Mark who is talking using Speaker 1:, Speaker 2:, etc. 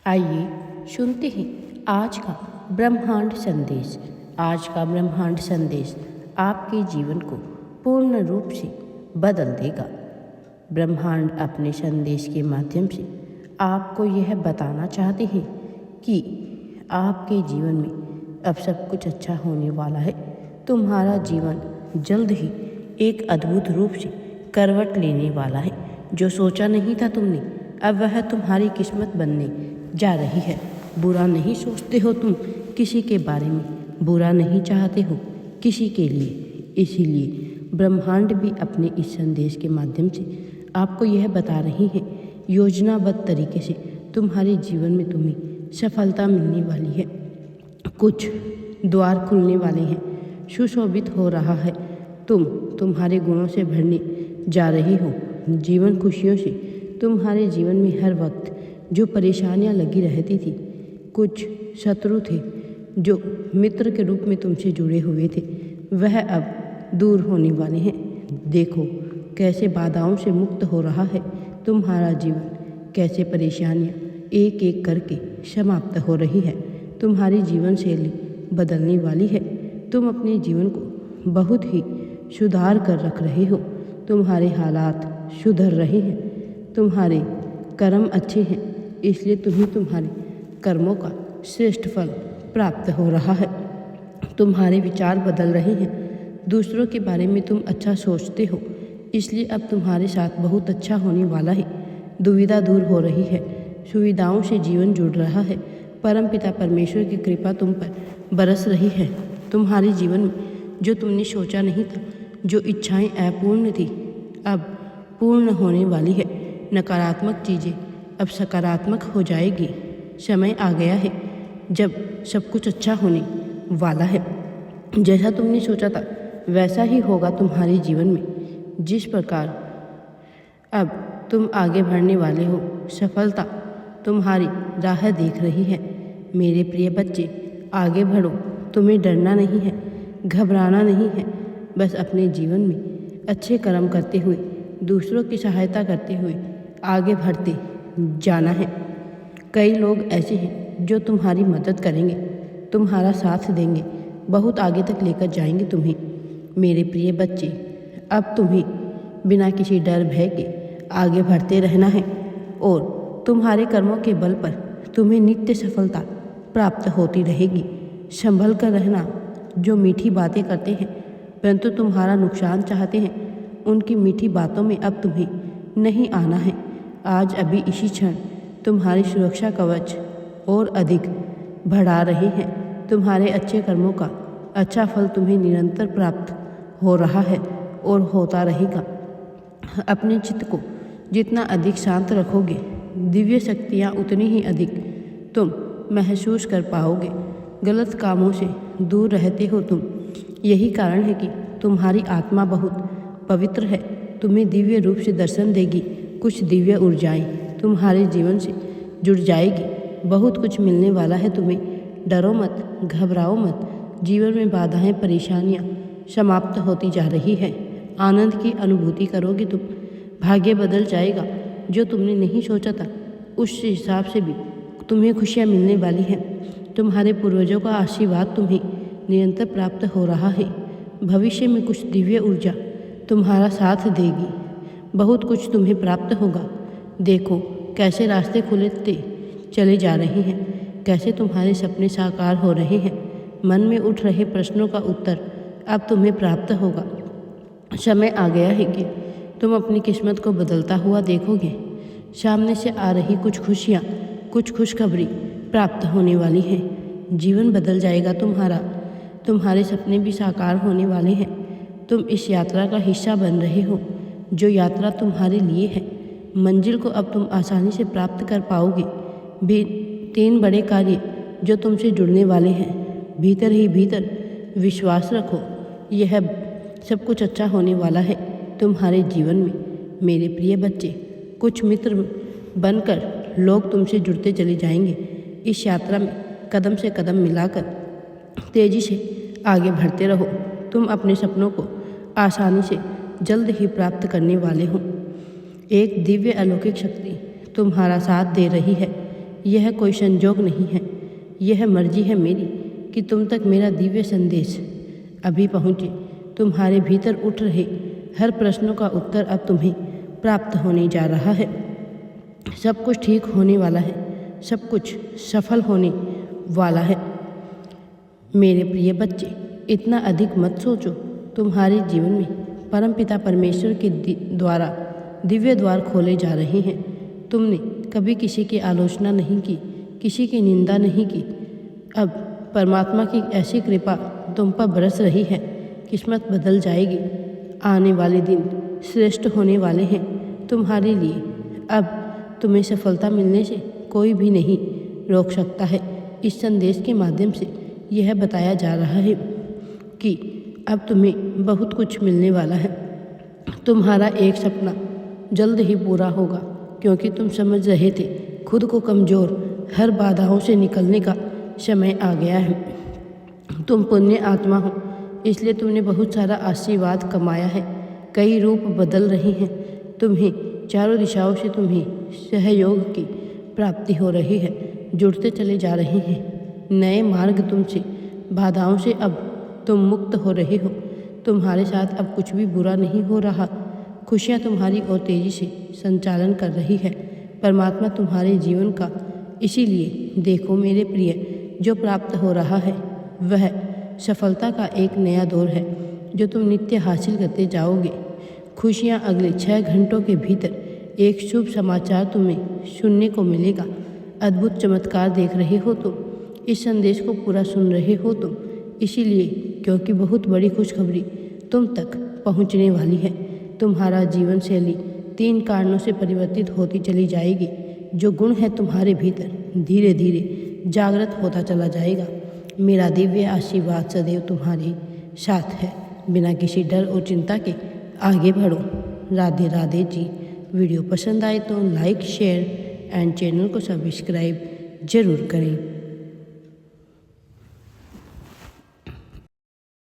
Speaker 1: आइए सुनते हैं आज का ब्रह्मांड संदेश। आज का ब्रह्मांड संदेश आपके जीवन को पूर्ण रूप से बदल देगा। ब्रह्मांड अपने संदेश के माध्यम से आपको यह बताना चाहते हैं कि आपके जीवन में अब सब कुछ अच्छा होने वाला है। तुम्हारा जीवन जल्द ही एक अद्भुत रूप से करवट लेने वाला है। जो सोचा नहीं था तुमने, अब वह तुम्हारी किस्मत बनने जा रही है। बुरा नहीं सोचते हो तुम किसी के बारे में, बुरा नहीं चाहते हो किसी के लिए। इसीलिए ब्रह्मांड भी अपने इस संदेश के माध्यम से आपको यह बता रही है, योजनाबद्ध तरीके से तुम्हारे जीवन में तुम्हें सफलता मिलने वाली है। कुछ द्वार खुलने वाले हैं, सुशोभित हो रहा है। तुम्हारे गुणों से भरने जा रही हो। जीवन खुशियों से तुम्हारे जीवन में हर वक्त जो परेशानियां लगी रहती थी, कुछ शत्रु थे जो मित्र के रूप में तुमसे जुड़े हुए थे, वह अब दूर होने वाले हैं। देखो कैसे बाधाओं से मुक्त हो रहा है तुम्हारा जीवन, कैसे परेशानियां एक एक करके समाप्त हो रही है। तुम्हारी जीवन शैली बदलने वाली है। तुम अपने जीवन को बहुत ही सुधार कर रख रहे हो। तुम्हारे हालात सुधर रहे हैं। तुम्हारे कर्म अच्छे हैं, इसलिए तुम्हें तुम्हारे कर्मों का श्रेष्ठ फल प्राप्त हो रहा है। तुम्हारे विचार बदल रहे हैं। दूसरों के बारे में तुम अच्छा सोचते हो, इसलिए अब तुम्हारे साथ बहुत अच्छा होने वाला है। दुविधा दूर हो रही है। सुविधाओं से जीवन जुड़ रहा है। परमपिता परमेश्वर की कृपा तुम पर बरस रही है। तुम्हारे जीवन में जो तुमने सोचा नहीं था, जो इच्छाएं अपूर्ण थी, अब पूर्ण होने वाली है। नकारात्मक चीज़ें अब सकारात्मक हो जाएगी। समय आ गया है जब सब कुछ अच्छा होने वाला है। जैसा तुमने सोचा था वैसा ही होगा तुम्हारे जीवन में। जिस प्रकार अब तुम आगे बढ़ने वाले हो, सफलता तुम्हारी राह देख रही है। मेरे प्रिय बच्चे, आगे बढ़ो। तुम्हें डरना नहीं है, घबराना नहीं है। बस अपने जीवन में अच्छे कर्म करते हुए, दूसरों की सहायता करते हुए आगे बढ़ते जाना है। कई लोग ऐसे हैं जो तुम्हारी मदद करेंगे, तुम्हारा साथ देंगे, बहुत आगे तक लेकर जाएंगे तुम्हें। मेरे प्रिय बच्चे, अब तुम्हें बिना किसी डर भय के आगे बढ़ते रहना है और तुम्हारे कर्मों के बल पर तुम्हें नित्य सफलता प्राप्त होती रहेगी। संभल कर रहना। जो मीठी बातें करते हैं परंतु तुम्हारा नुकसान चाहते हैं, उनकी मीठी बातों में अब तुम्हें नहीं आना है। आज अभी इसी क्षण तुम्हारी सुरक्षा कवच और अधिक बढ़ा रहे हैं। तुम्हारे अच्छे कर्मों का अच्छा फल तुम्हें निरंतर प्राप्त हो रहा है और होता रहेगा। अपने चित्त को जितना अधिक शांत रखोगे, दिव्य शक्तियाँ उतनी ही अधिक तुम महसूस कर पाओगे। गलत कामों से दूर रहते हो तुम। यही कारण है कि तुम्हारी आत्मा बहुत पवित्र है। तुम्हें दिव्य रूप से दर्शन देगी। कुछ दिव्य ऊर्जाएं तुम्हारे जीवन से जुड़ जाएगी। बहुत कुछ मिलने वाला है तुम्हें। डरो मत, घबराओ मत। जीवन में बाधाएं, परेशानियां समाप्त होती जा रही है। आनंद की अनुभूति करोगे तुम। भाग्य बदल जाएगा। जो तुमने नहीं सोचा था उस हिसाब से भी तुम्हें खुशियाँ मिलने वाली हैं। तुम्हारे पूर्वजों का आशीर्वाद तुम्हें निरंतर प्राप्त हो रहा है। भविष्य में कुछ दिव्य ऊर्जा तुम्हारा साथ देगी। बहुत कुछ तुम्हें प्राप्त होगा। देखो कैसे रास्ते खुलते चले जा रहे हैं, कैसे तुम्हारे सपने साकार हो रहे हैं। मन में उठ रहे प्रश्नों का उत्तर अब तुम्हें प्राप्त होगा। समय आ गया है कि तुम अपनी किस्मत को बदलता हुआ देखोगे। सामने से आ रही कुछ खुशियाँ, कुछ खुशखबरी प्राप्त होने वाली है। जीवन बदल जाएगा तुम्हारा। तुम्हारे सपने भी साकार होने वाले हैं। तुम इस यात्रा का हिस्सा बन रहे हो। जो यात्रा तुम्हारे लिए है, मंजिल को अब तुम आसानी से प्राप्त कर पाओगे। भी 3 बड़े कार्य जो तुमसे जुड़ने वाले हैं। भीतर ही भीतर विश्वास रखो, यह सब कुछ अच्छा होने वाला है तुम्हारे जीवन में। मेरे प्रिय बच्चे, कुछ मित्र बनकर लोग तुमसे जुड़ते चले जाएंगे। इस यात्रा में कदम से कदम मिलाकर तेजी से आगे बढ़ते रहो। तुम अपने सपनों को आसानी से जल्द ही प्राप्त करने वाले हो। एक दिव्य अलौकिक शक्ति तुम्हारा साथ दे रही है। यह कोई संजोग नहीं है, यह मर्जी है मेरी कि तुम तक मेरा दिव्य संदेश अभी पहुँचे। तुम्हारे भीतर उठ रहे हर प्रश्नों का उत्तर अब तुम्हें प्राप्त होने जा रहा है। सब कुछ ठीक होने वाला है, सब कुछ सफल होने वाला है। मेरे प्रिय बच्चे, इतना अधिक मत सोचो। तुम्हारे जीवन में परमपिता परमेश्वर के द्वारा दिव्य द्वार खोले जा रहे हैं। तुमने कभी किसी की आलोचना नहीं की, किसी की निंदा नहीं की। अब परमात्मा की ऐसी कृपा तुम पर बरस रही है, किस्मत बदल जाएगी। आने वाले दिन श्रेष्ठ होने वाले हैं तुम्हारे लिए। अब तुम्हें सफलता मिलने से कोई भी नहीं रोक सकता है। इस संदेश के माध्यम से यह बताया जा रहा है कि अब तुम्हें बहुत कुछ मिलने वाला है। तुम्हारा एक सपना जल्द ही पूरा होगा, क्योंकि तुम समझ रहे थे खुद को कमज़ोर, हर बाधाओं से निकलने का समय आ गया है। तुम पुण्य आत्मा हो, इसलिए तुमने बहुत सारा आशीर्वाद कमाया है। कई रूप बदल रहे हैं। तुम्हें चारों दिशाओं से तुम्हें सहयोग की प्राप्ति हो रही है, जुड़ते चले जा रहे हैं नए मार्ग तुमसे। बाधाओं से अब तुम मुक्त हो रहे हो। तुम्हारे साथ अब कुछ भी बुरा नहीं हो रहा। खुशियाँ तुम्हारी और तेज़ी से संचालन कर रही है। परमात्मा तुम्हारे जीवन का इसीलिए देखो मेरे प्रिय, जो प्राप्त हो रहा है वह सफलता का एक नया दौर है जो तुम नित्य हासिल करते जाओगे। खुशियाँ अगले 6 घंटों के भीतर एक शुभ समाचार तुम्हें सुनने को मिलेगा। अद्भुत चमत्कार देख रहे हो तुम, इस संदेश को पूरा सुन रहे हो तुम, इसीलिए क्योंकि बहुत बड़ी खुशखबरी तुम तक पहुंचने वाली है। तुम्हारा जीवन शैली 3 कारणों से परिवर्तित होती चली जाएगी। जो गुण है तुम्हारे भीतर धीरे धीरे जागृत होता चला जाएगा। मेरा दिव्य आशीर्वाद सदैव तुम्हारे साथ है। बिना किसी डर और चिंता के आगे बढ़ो। राधे राधे जी। वीडियो पसंद आए तो लाइक, शेयर एंड चैनल को सब्सक्राइब जरूर करें।